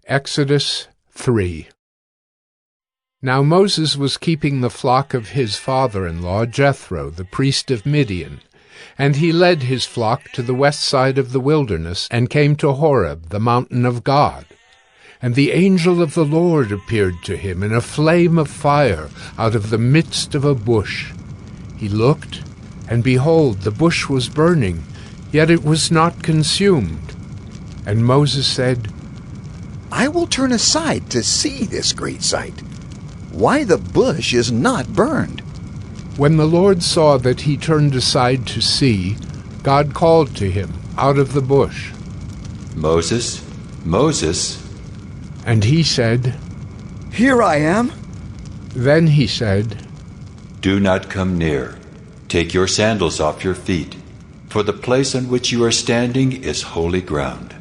Exodus 3. Now Moses was keeping the flock of his father-in-law Jethro, the priest of Midian, and he led his flock to the west side of the wilderness and came to Horeb, the mountain of God. And the angel of the Lord appeared to him in a flame of fire out of the midst of a bush. He looked, and behold, the bush was burning, yet it was not consumed. And Moses said, I will turn aside to see this great sight, why the bush is not burned. When the Lord saw that he turned aside to see, God called to him out of the bush, Moses, Moses. And he said, Here I am. Then he said, Do not come near. Take your sandals off your feet, for the place on which you are standing is holy ground.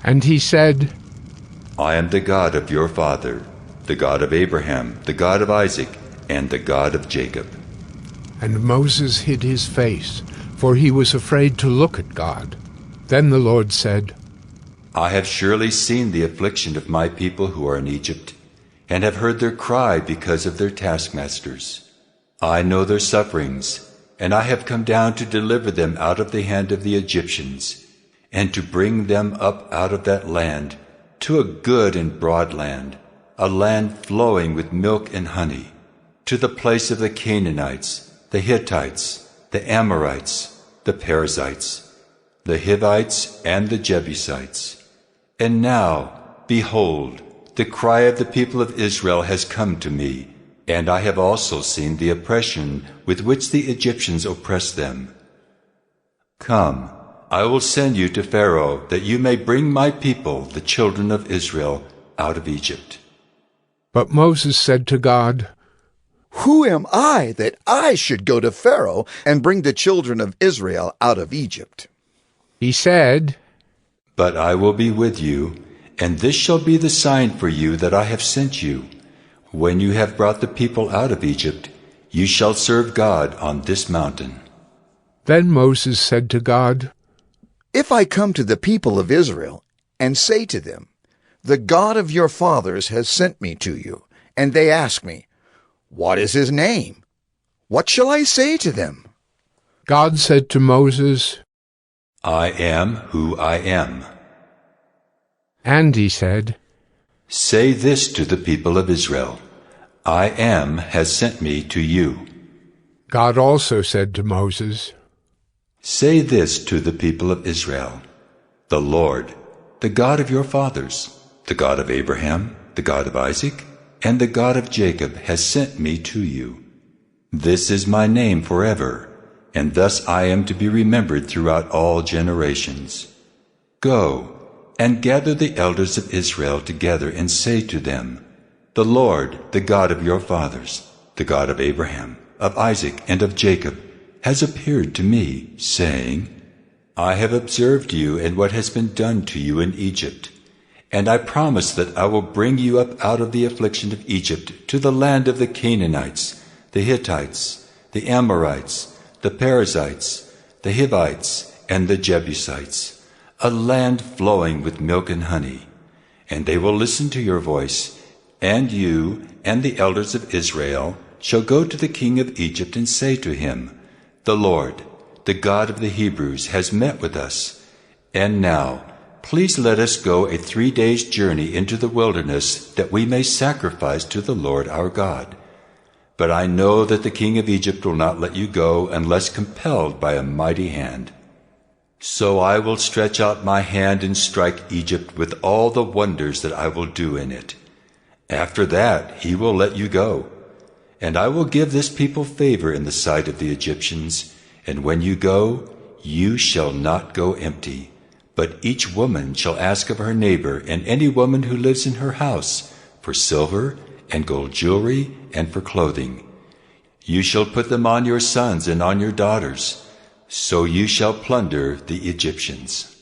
And he said, I am the God of your father, the God of Abraham, the God of Isaac, and the God of Jacob. And Moses hid his face, for he was afraid to look at God. Then the Lord said, I have surely seen the affliction of my people who are in Egypt, and have heard their cry because of their taskmasters. I know their sufferings, and I have come down to deliver them out of the hand of the Egyptians, and to bring them up out of that land to a good and broad land, a land flowing with milk and honey, to the place of the Canaanites, the Hittites, the Amorites, the Perizzites, the Hivites, and the Jebusites. And now, behold, the cry of the people of Israel has come to me, and I have also seen the oppression with which the Egyptians oppress them. Come, I will send you to Pharaoh, that you may bring my people, the children of Israel, out of Egypt. But Moses said to God, Who am I that I should go to Pharaoh and bring the children of Israel out of Egypt? He said, But I will be with you, and this shall be the sign for you that I have sent you. When you have brought the people out of Egypt, you shall serve God on this mountain. Then Moses said to God, If I come to the people of Israel and say to them, The God of your fathers has sent me to you, and they ask me, What is his name? What shall I say to them? God said to Moses, I am who I am. And he said, Say this to the people of Israel, I am has sent me to you. God also said to Moses, Say this to the people of Israel, The Lord, the God of your fathers, the God of Abraham, the God of Isaac, and the God of Jacob has sent me to you. This is my name forever, and thus I am to be remembered throughout all generations. Go and gather the elders of Israel together and say to them, The Lord, the God of your fathers, the God of Abraham, of Isaac, and of Jacob, has appeared to me, saying, I have observed you and what has been done to you in Egypt, and I promise that I will bring you up out of the affliction of Egypt to the land of the Canaanites, the Hittites, the Amorites, the Perizzites, the Hivites, and the Jebusites, a land flowing with milk and honey. And they will listen to your voice, and you and the elders of Israel shall go to the king of Egypt and say to him, The Lord, the God of the Hebrews, has met with us. And now, please let us go a 3 days' journey into the wilderness, that we may sacrifice to the Lord our God. But I know that the king of Egypt will not let you go unless compelled by a mighty hand. So I will stretch out my hand and strike Egypt with all the wonders that I will do in it. After that he will let you go. And I will give this people favor in the sight of the Egyptians. And when you go, you shall not go empty. But each woman shall ask of her neighbor and any woman who lives in her house for silver and gold jewelry and for clothing. You shall put them on your sons and on your daughters. So you shall plunder the Egyptians.